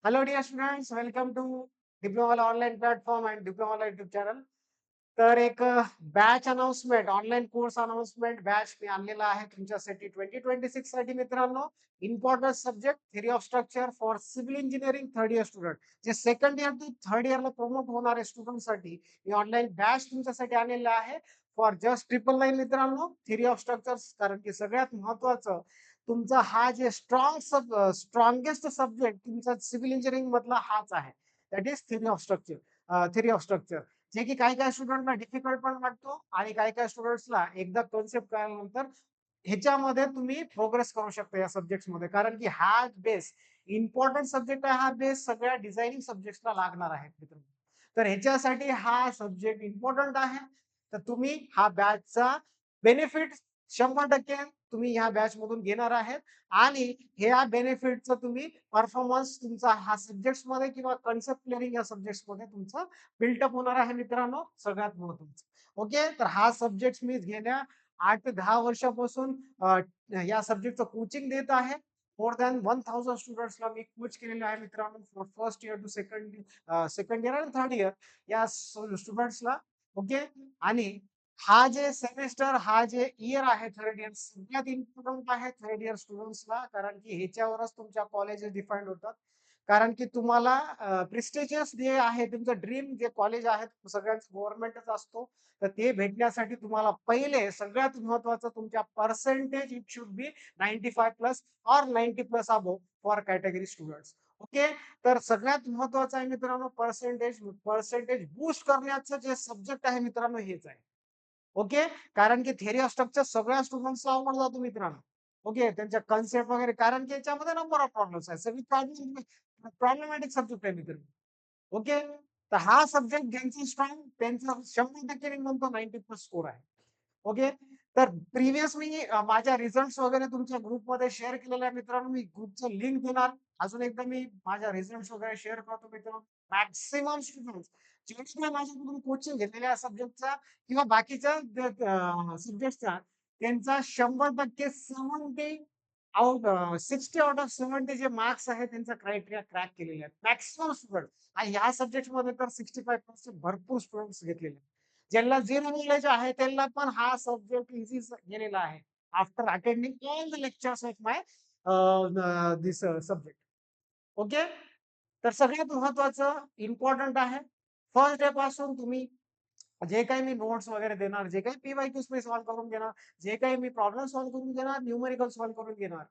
Hello, dear students. Welcome to Diploma online platform and Diploma YouTube channel. तर एक batch announcement online course announcement batch मी आणलेला आहे तुमच्यासाठी 2026 साठी मित्रांनो. Important subject theory of structure for civil engineering third year student, जे second year to third इयरला प्रमोट होणारे स्टुडंट साठी मी ऑनलाईन बॅच तुमच्यासाठी आणलेला आहे फॉर जस्ट 999 मित्रांनो. थिअरी ऑफ स्ट्रक्चर्स, कारण की सगळ्यात महत्वाचं तुमचा हा जे स्ट्रॉंगेस्ट सब्जेक्ट तुमचा सिव्हिल इंजिनिअरिंग मधला हाच आहे. That is theory of structure. Theory of structure जे की काही काही स्टुडंटला डिफिकल्ट पण वाटतो आणि काही काही स्टुडंट्सला एकदा कन्सेप्ट कळल्यानंतर ह्याच्यामध्ये तुम्ही प्रोग्रेस करू शकता या सब्जेक्ट मध्ये, कारण की हा बेस इम्पॉर्टंट सब्जेक्ट आहे. हा बेस सगळ्या डिझायनिंग सब्जेक्टला लागणार आहे मित्रांनो. तर ह्याच्यासाठी हा सब्जेक्ट इम्पॉर्टंट आहे. तर तुम्ही हा बॅचचा बेनिफिट 100% तुम्ही ह्या बॅच मधून घेणार आहेत आणि ह्या बेनिफिटचं तुम्ही परफॉर्मन्स तुमचा हा सब्जेक्ट्स मध्ये किंवा कन्सेप्ट क्लिअरिंग या सब्जेक्ट्स मध्ये तुमचं बिल्टअप होणार आहे मित्रांनो. सगळ्यात महत्वाचं. ओके, तर हा सब्जेक्ट मी गेल्या 8 ते 10 वर्षापासून या सब्जेक्टचं कोचिंग देत आहे. मोर दॅन 1000 स्टुडंट्सला मी कोच केलेलं आहे मित्रांनो. First year to second year आणि थर्ड इयर या स्टुडंट्सला. ओके, आणि हा जे इयर आहे थर्ड इयर सगळ्यात इम्पॉर्टंट आहे थर्ड इयर स्टुडंट्सला, कारण की ह्याच्यावरच तुमच्या कॉलेजेस डिफाईन होतात. कारण की तुम्हाला प्रेस्टिजियस जे आहे तुमचं ड्रीम जे कॉलेज आहे सगळ्यांचं गव्हर्नमेंटच असतो. तर ते भेटण्यासाठी तुम्हाला पहिले सगळ्यात महत्वाचं तुमच्या percentage it should be 95 plus or 90 plus above for category students. Okay, तर सगळ्यात महत्वाचं आहे मित्रांनो पर्सेंटेज. पर्सेंटेज बूस्ट करण्याचं जे सब्जेक्ट आहे मित्रांनो हेच आहे. ओके, कारण की थिअरी ऑफ स्ट्रक्चर सगळ्या स्टुडंट्सला अवघड जातो मित्रांनो. ओके, त्यांच्या कन्सेप्ट वगैरे, कारण की याच्यामध्ये नंबर ऑफ प्रॉब्लेम्स आहेत. सगळी प्रॉब्लेमॅटिक सब्जेक्ट आहे मित्रांनो. ओके, तर हा सब्जेक्ट ज्यांची स्ट्रॉंग त्यांचा 100% मी म्हणतो 90 प्लस स्कोर आहे. ओके, तर प्रिव्हियस मी माझ्या रिझल्ट्स वगैरे तुमच्या ग्रुपमध्ये शेअर केलेल्या मित्रांनो. मी ग्रुपचं लिंक देणार. अजून एकदा मी माझ्या रिझल्ट्स वगैरे शेअर करतो मित्रांनो. मॅक्सिमम स्टुडंट्स जेवढे काही माझ्याकडून कोचिंग घेतलेल्या सब्जेक्टचा किंवा बाकीच्या सब्जेक्टचा त्यांचा 100% 60 आउट ऑफ 70 जे मार्क्स आहेत त्यांचा क्रायटेरिया क्रॅक केलेले आहेत मॅक्सिमम स्टुडंट. आणि ह्या सब्जेक्ट मध्ये तर 65% भरपूर स्टुडंट्स घेतलेले आहेत. ज्यांना झिरो नॉलेज आहे त्यांना पण हा सब्जेक्ट इझी गेलेला आहे after attending all the lectures of my this subject. Okay, तर सगळ्यात महत्वाचं इम्पॉर्टंट आहे. फर्स्ट डे पासून तुम्ही जे काही मी नोट्स वगैरे देणार, जे काही पीवायक्यूज मी सॉल्व्ह करून घेणार, जे काही मी प्रॉब्लेम सॉल्व्ह करून घेणार, न्यूमेरिकल सॉल्व्ह करून घेणार.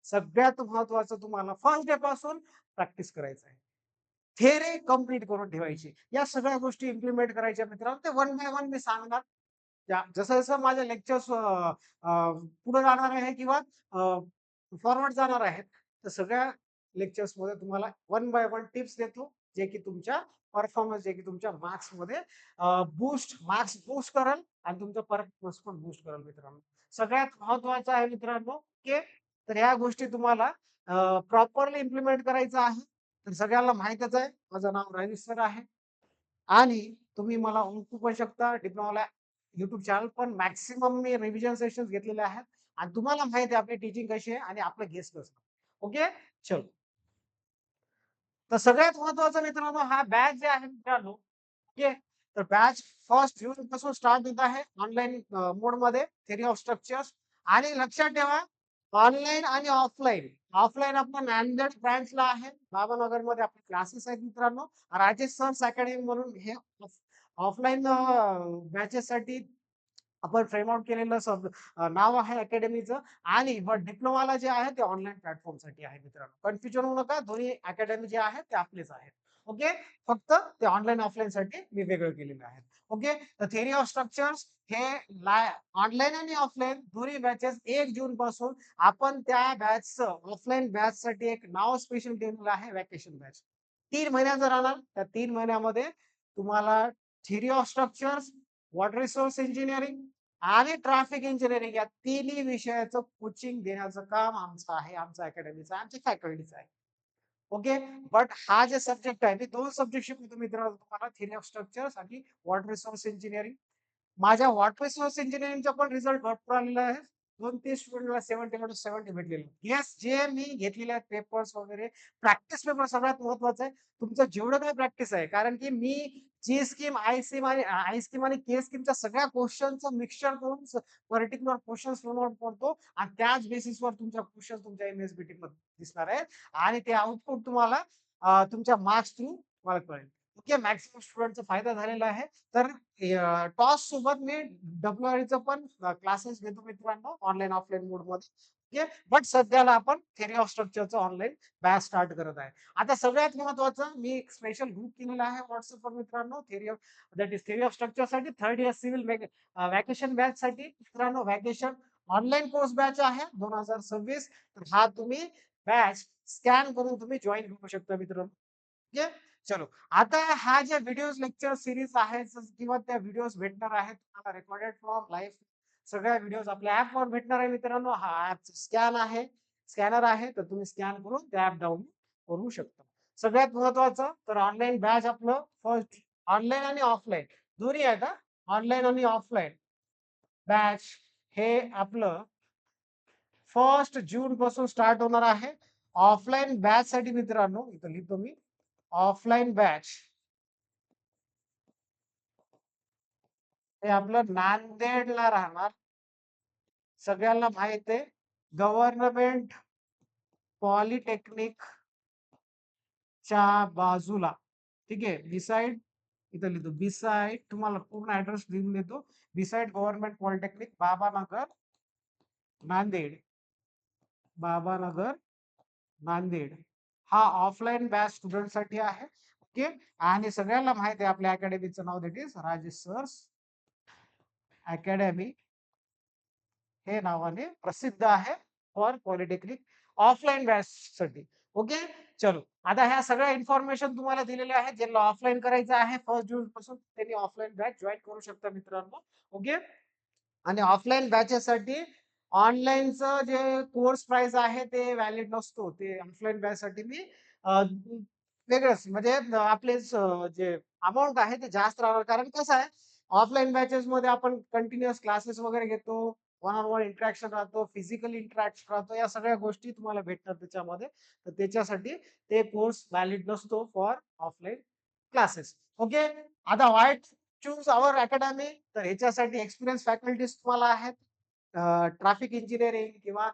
सगळ्यात महत्वाचं तुम्हाला फर्स्ट डे पासून प्रॅक्टिस करायचं आहे. थिअरी कंप्लीट करून ठेवायची. या सगळ्या गोष्टी इम्प्लिमेंट करायच्या मित्रांनो. ते वन बाय वन मी सांगणार. जसं-जसं माझे लेक्चर्स पुढे जाणार आहे किंवा फॉरवर्ड जाणार आहेत, तर सगळ्या लेक्चर्समध्ये तुम्हाला वन बाय वन टिप्स देतो, जे की तुमच्या परफॉर्मन्स, जे की तुमच्या मार्क्समध्ये मार्क्स बूस्ट करेल आणि तुमचा परफॉर्मन्स पण बूस्ट करेल मित्रांनो. सगळ्यात महत्त्वाचं आहे मित्रांनो, की तर ह्या गोष्टी तुम्हाला प्रॉपरली इम्प्लिमेंट करायचं आहे. तर सगळ्यांना माहीतच आहे, माझं नाव राजेश सर आहे आणि तुम्ही मला ओळखू पण शकता. डिप्लोमाला YouTube चॅनल पण मॅक्सिमम मी रिव्हिजन सेशन्स घेतलेले आहेत आणि तुम्हाला माहिती आहे आपली टीचिंग कशी आहे आणि आपलं गेस कसं. ओके, चलो. तर सगळ्यात महत्त्वाचं मित्रांनो हा बॅच जे आहे मित्रांनो. ओके, तर बॅच फर्स्ट जून पासून स्टार्ट होत आहे ऑनलाईन मोडमध्ये थिअरी ऑफ स्ट्रक्चर्स. आणि लक्षात ठेवा ऑनलाईन आणि ऑफलाईन. ऑफलाईन आपला नांदेड ब्रांचला आहे. बाबानगरमध्ये आपले क्लासेस आहेत मित्रांनो. राजेश सन्स अकॅडमी म्हणून हे ऑफलाईन बॅचेससाठी आपण फ्रेम आउट केलेलं नाव आहे अकॅडमीचं. आणि डिप्लोमाला जे आहे ते ऑनलाईन प्लॅटफॉर्मसाठी आहे मित्रांनो. कन्फ्युजन होऊ नका. दोन्ही अकॅडमी जे आहेत ते आपलेच आहेत. ओके, फक्त ते ऑनलाईन ऑफलाईन साठी मी वेगळं केलेलं आहे. ओके, तर थिअरी ऑफ स्ट्रक्चर्स हे ऑनलाईन आणि ऑफलाईन दोन्ही बॅचेस 1 जून पासून आपण त्या बॅचचं ऑफलाईन बॅच साठी एक नाव स्पेशल ठेवलेलं आहे व्हॅकेशन बॅच. 3 महिन्याचं राहणार. त्या 3 महिन्यामध्ये तुम्हाला theory of structures, water resource engineering आणि ट्रॅफिक इंजिनिअरिंग या तिन्ही विषयाचं कोचिंग देण्याचं काम आमचं आहे, आमच्या अकॅडमीचं आहे, आमच्या फॅकल्टीचं आहे. ओके, बट हा जे सब्जेक्ट आहे, मी 2 सब्जेक्ट शिकवतो मित्रांनो तुम्हाला, थिअरी ऑफ स्ट्रक्चर्स आणि वॉटर रिसोर्स इंजिनिअरिंग. माझ्या वॉटर रिसोर्स इंजिनिअरिंगचा पण रिझल्ट भरपूर आलेला आहे. 2-3 स्टुडंटला 70 भेटलेले. येस, जे मी घेतलेले आहेत पेपर्स वगैरे, प्रॅक्टिस पेपर सगळ्यात महत्वाचं आहे. तुमचं जेवढं काही प्रॅक्टिस आहे, कारण की मी जी स्कीम, आय स्कीम आणि के स्कीमच्या सगळ्या क्वेश्चनचं मिक्सचर करून पर्टिक्युलर क्वेश्चन्स नोट करतो आणि त्याच बेसिसवर तुमच्या क्वेश्चन तुमच्या एम-एस-बी-टी मध्ये दिसणार आहेत आणि ते आउटपुट तुम्हाला तुमच्या मार्क्स थ्रू तुम्हाला कळेल. ओके, मॅक्सिमम स्टुडंटचा फायदा झालेला आहे. तर टॉस सोबत मी WREचं पण क्लासेस घेतो मित्रांनो, ऑनलाईन ऑफलाईन मोडमध्ये. ओके, बट सध्याला आपण थेरी ऑफ स्ट्रक्चरचं ऑनलाईन बॅच स्टार्ट करत आहे. आता सगळ्यात महत्त्वाचं, मी एक स्पेशल ग्रुप केलेला आहे WhatsAppवर मित्रांनो, थेरी ऑफ स्ट्रक्चरसाठी 3rd इयर सिव्हिल व्हॅकेशन बॅचसाठी. मित्रांनो, व्हॅकेशन ऑनलाईन कोर्स बॅच आहे 2026. तर हा तुम्ही बॅच स्कॅन करून तुम्ही जॉइन करू शकता मित्रांनो. ओके, चलो. आता हा जे व्हिडिओज लेक्चर सीरीज आहे किंवा त्या व्हिडिओज भेटणार आहेत तुम्हाला रेकॉर्डेड फॉर्म लाईव्ह, सगळ्या व्हिडिओज आपल्या ऍपवर भेटणार आहे मित्रांनो. हा ऍप स्कॅनर आहे, तर तुम्ही स्कॅन करून त्या ऍप डाउनलोड करू शकता. सगळ्यात महत्वाचं तर ऑनलाईन बॅच आपलं फर्स्ट, ऑनलाईन आणि ऑफलाईन दोन्ही आहे का? ऑनलाईन आणि ऑफलाईन बॅच हे आपलं 1 जून पासून स्टार्ट होणार आहे. ऑफलाईन बॅच साठी मित्रांनो, इथं लिहितो मी, ऑफलाईन बॅच हे आपलं नांदेडला राहणार. सगळ्यांना माहित आहे, गव्हर्नमेंट पॉलिटेक्निक च्या बाजूला. ठीक आहे, बिसाइड, इथं लिहितो बिसाइड, तुम्हाला पूर्ण ऍड्रेस लिहून देतो. Beside government polytechnic, Babanagar, Nanded. Babanagar, Nanded. हा ऑफलाईन बॅच स्टुडंट साठी आहे. ओके, आणि सगळ्यांना माहिती आहे आपल्या अकॅडमीचं नाव, दॅट इज राजेश सर्स अकॅडमी हे नावाने प्रसिद्ध आहे फॉर पॉलिटेक्निक ऑफलाईन बॅच साठी. ओके, चलो. आता ह्या सगळ्या इन्फॉर्मेशन तुम्हाला दिलेल्या आहेत. ज्यांना ऑफलाईन करायचं आहे 1 जून पासून, त्यांनी ऑफलाईन बॅच जॉईन करू शकता मित्रांनो. ओके, आणि ऑफलाईन बॅचेससाठी ऑनलाईनचं जे कोर्स प्राइस आहे ते व्हॅलिड नसतो. ते ऑफलाईन बॅचसाठी मी वेगळंच, म्हणजे आपले जे अमाउंट आहे ते जास्त राहणार. कारण कसं आहे, ऑफलाईन बॅचेस मध्ये आपण कंटिन्युअस क्लासेस वगैरे घेतो, वन ऑन वन इंटरॅक्शन राहतो, फिजिकल इंटरॅक्शन राहतो, या सगळ्या गोष्टी तुम्हाला भेटतात त्याच्यामध्ये. तर त्याच्यासाठी ते कोर्स व्हॅलिड नसतो फॉर ऑफलाईन क्लासेस. ओके, आता व्हाईट चूज आवर अकॅडमी. तर ह्याच्यासाठी एक्सपिरियन्स फॅकल्टीज तुम्हाला आहेत. ट्रॅफिक इंजिनिअरिंग किंवा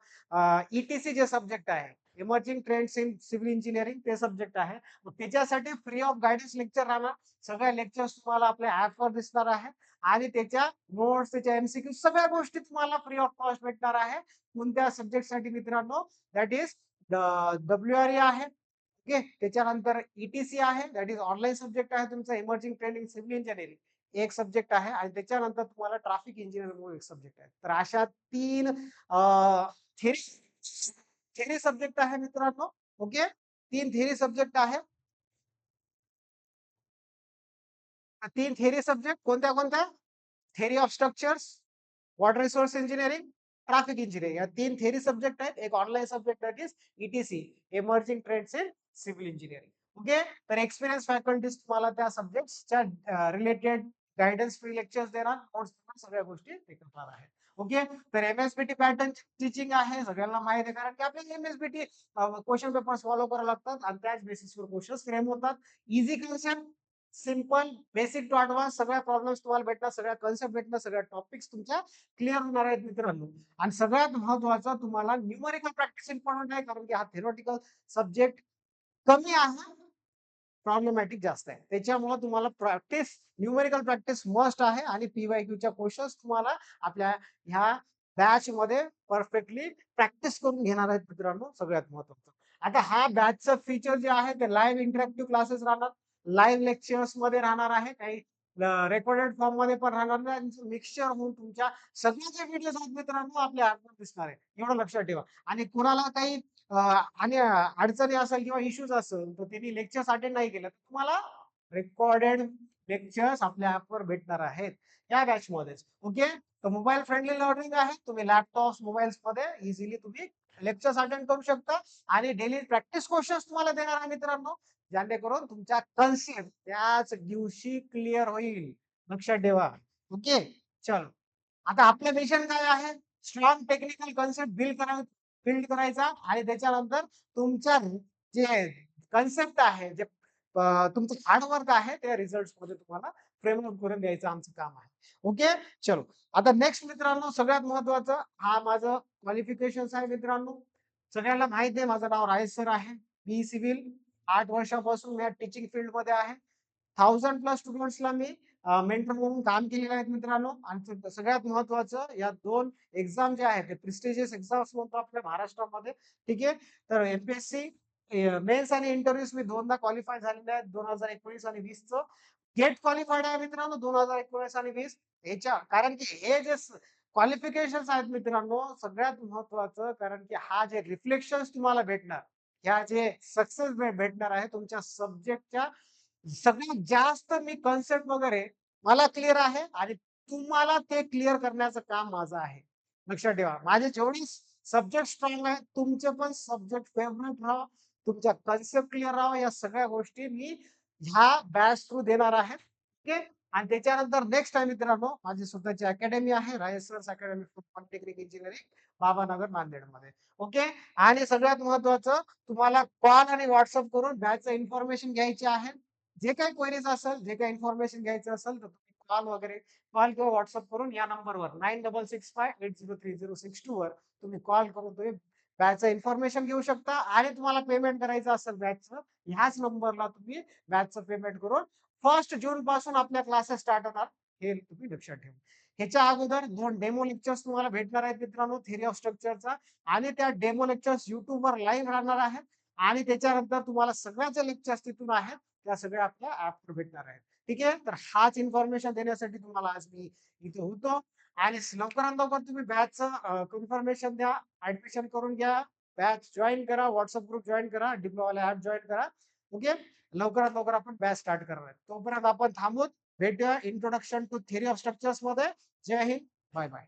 ईटीसी जे सब्जेक्ट आहे, emerging trends in civil engineering, ते सब्जेक्ट आहे. मग त्याच्यासाठी फ्री ऑफ गायडन्स लेक्चर राहणार. सगळ्या लेक्चर्स तुम्हाला आपल्या ऍपवर दिसणार आहे आणि त्याच्या नोट्स, त्याच्या एमसीक्यू, सगळ्या गोष्टी तुम्हाला फ्री ऑफ कॉस्ट भेटणार आहे. कोणत्या सब्जेक्ट साठी मित्रांनो? दॅट इज WRE आहे. ओके, त्याच्यानंतर ईटीसी आहे, दॅट इज ऑनलाईन सब्जेक्ट आहे तुमचा, emerging trend in civil engineering एक सब्जेक्ट आहे, आणि त्याच्यानंतर तुम्हाला ट्रॅफिक इंजिनिअरिंग म्हणून एक सब्जेक्ट आहे. तर अशा 3 थेरी थेरी सब्जेक्ट आहे मित्रांनो. ओके, 3 थेरी सब्जेक्ट आहे. 3 थेरी सब्जेक्ट कोणत्या कोणत्या? Theory of structures, water resource engineering, traffic engineering, या 3 थेरी सब्जेक्ट आहेत. एक online subject that is etc, emerging trends in civil engineering. Okay, तर एक्सपिरियन्स फॅकल्टीज तुम्हाला त्या सब्जेक्टच्या रिलेटेड गायडन्स फ्री लेक्चर्स देणार, नोट्स देणार, सगळ्या गोष्टी ते करणार आहेत. ओके, तर एमएसबीटी पॅटर्न टीचिंग आहे, सगळ्यांना माहिती आहे, कारण की आपल्याला एमएसबीटी क्वेश्चन पेपर फॉलो करावे लागतात आणि त्याच बेसिसवर क्वेश्चन फ्रेम होतात. Easy concept, simple, basic to advance, सगळ्या प्रॉब्लेम्स तुम्हाला भेटणार, सगळ्या कन्सेप्ट भेटणार, सगळ्या टॉपिक्स तुमच्या क्लिअर होणार आहेत मित्रांनो. आणि सगळ्यात महत्वाचं, तुम्हाला न्यूमेरिकल प्रॅक्टिस इम्पॉर्टंट आहे, कारण की हा थेरॉटिकल सब्जेक्ट कमी आहे, प्रॉब्लेमॅटिक जास्त आहे. त्याच्यामुळे तुम्हाला प्रॅक्टिस, न्यूमेरिकल प्रॅक्टिस मस्ट आहे, आणि पीवायक्यूच्या क्वेश्चन्स तुम्हाला आपल्या ह्या बॅच मध्ये परफेक्टली प्रॅक्टिस करून घेणार आहेत मित्रांनो, सगळ्यात महत्वाचं. आता हा बॅचचं फीचर जे आहे ते लाईव्ह इंटरॅक्टिव्ह क्लासेस राहणार, लाईव्ह लेक्चर्स मध्ये राहणार आहे, काही रेकॉर्डेड फॉर्म मध्ये पण राहणार नाही, मिक्सचर होऊन तुमच्या सगळे जे व्हिडिओ आहेत मित्रांनो आपल्या ऍपवर दिसणार आहे, एवढं लक्षात ठेवा. आणि कुणाला काही आणि अडचणी असेल किंवा इश्यूज असेल, तर त्यांनी लेक्चर्स अटेंड नाही केलं, तर तुम्हाला रेकॉर्डेड लेक्चर्स आपल्या ऍपवर भेटणार आहेत या बॅच मध्येच. ओके, तर मोबाईल फ्रेंडली लर्निंग आहे. तुम्ही लॅपटॉप, मोबाईल्स मध्ये इझिली तुम्ही लेक्चर्स अटेंड करू शकता, आणि डेली प्रॅक्टिस क्वेश्चन्स तुम्हाला देणार आहे मित्रांनो, जेणेकरून तुमचा कन्सेप्ट त्याच दिवशी क्लिअर होईल, लक्षात ठेवा. ओके, चलो. आता आपलं मिशन काय आहे? स्ट्रॉंग टेक्निकल कन्सेप्ट बिल्ड करायचा आणि त्याच्यानंतर तुमच्या जे कन्सेप्ट आहे, जे तुमचं हार्डवर्क आहे, त्या रिझल्ट्स मध्ये तुम्हाला फ्रेमवर्क करून द्यायचं आमचं काम आहे. ओके, चलो. आता नेक्स्ट मित्रांनो, सगळ्यात महत्वाचं हा माझं क्वालिफिकेशन आहे मित्रांनो. सगळ्यांना माहिती आहे माझं नाव राजेश सर आहे. बी सिव्हिल 8 वर्षापासून मी टीचिंग फील्ड मध्ये आहे. 1000 प्लस स्टुडंट्सला मी मेंटर म्हणून काम केलेलं आहे मित्रांनो. आणि सगळ्यात महत्वाचं या 2 एक्झाम ज्या आहेत, ते प्रेस्टिजियस एक्झाम्स म्हणतो आपल्या महाराष्ट्रामध्ये. ठीक आहे. तर एमपीएससी मेन्स आणि इंटरव्ह्यूज मी 2दा क्वालिफाय झालेले आहेत. 2019 आणि 20 चं गेट क्वालिफाईड आहे मित्रांनो 2019 आणि 20 ह्याच्या. कारण की हे जे क्वालिफिकेशन्स आहेत मित्रांनो, सगळ्यात महत्वाचं, कारण की हा जे रिफ्लेक्शन्स तुम्हाला भेटणार, ह्या जे सक्सेस भेटणार आहे तुमच्या सब्जेक्टच्या, सगळ्यात जास्त मी कन्सेप्ट वगैरे मला क्लिअर आहे आणि तुम्हाला ते क्लिअर करण्याचं काम माझं आहे. लक्षात ठेवा. माझे जेवढे सब्जेक्ट स्ट्रॉंग आहेत, तुमचे पण सब्जेक्ट फेव्हरेट राहावं, तुमच्या कन्सेप्ट क्लिअर राहावं, या सगळ्या गोष्टी मी ह्या बॅच थ्रू देणार आहे. ओके. आणि त्याच्यानंतर नेक्स्ट आहे मित्रांनो, माझी स्वतःची अकॅडमी आहे, राजेश सर्स academy for polytechnic engineering, Babanagar नांदेडमध्ये. ओके. आणि सगळ्यात महत्वाचं, तुम्हाला कॉल आणि WhatsApp करून बॅचचं इन्फॉर्मेशन घ्यायची आहे. जे काही क्वेरीज असेल, जे काही इन्फॉर्मेशन घ्यायचं असेल, तर तुम्ही कॉल किंवा WhatsApp करून या नंबरवर 9665803062 वर तुम्ही कॉल करून तुम्ही बॅचचं इन्फॉर्मेशन घेऊ शकता. आणि तुम्हाला पेमेंट करायचं असेल बॅचचं, ह्याच नंबरला तुम्ही बॅचचं पेमेंट करून 1 जून पासून आपल्या क्लासेस स्टार्ट होणार, हे तुम्ही लक्षात ठेवा. ह्याच्या अगोदर 2 डेमो लेक्चर्स तुम्हाला भेटणार आहेत मित्रांनो, थिअरी ऑफ स्ट्रक्चरचा. आणि त्या डेमो लेक्चर्स YouTubeवर लाईव्ह राहणार आहेत. आणि त्याच्यानंतर तुम्हाला सगळ्या ज्या लेक्चर्स तिथून आहेत, त्या सगळ्या आपल्या ॲपवर भेटणार आहेत. ठीक आहे. तर हाच इन्फॉर्मेशन देण्यासाठी तुम्हाला आज मी इथे होतो. आणि लवकरात लवकर तुम्ही बॅचचं कन्फर्मेशन द्या, ऍडमिशन करून घ्या, बॅच जॉइन करा, WhatsApp ग्रुप जॉइन करा, डिप्लोमाला ॲप जॉइन करा. ओके. लवकरात लवकर आपण बॅच स्टार्ट करणार आहे. तोपर्यंत आपण थांबून भेटूया introduction to theory of structures मध्ये. Jai Hind, bye bye.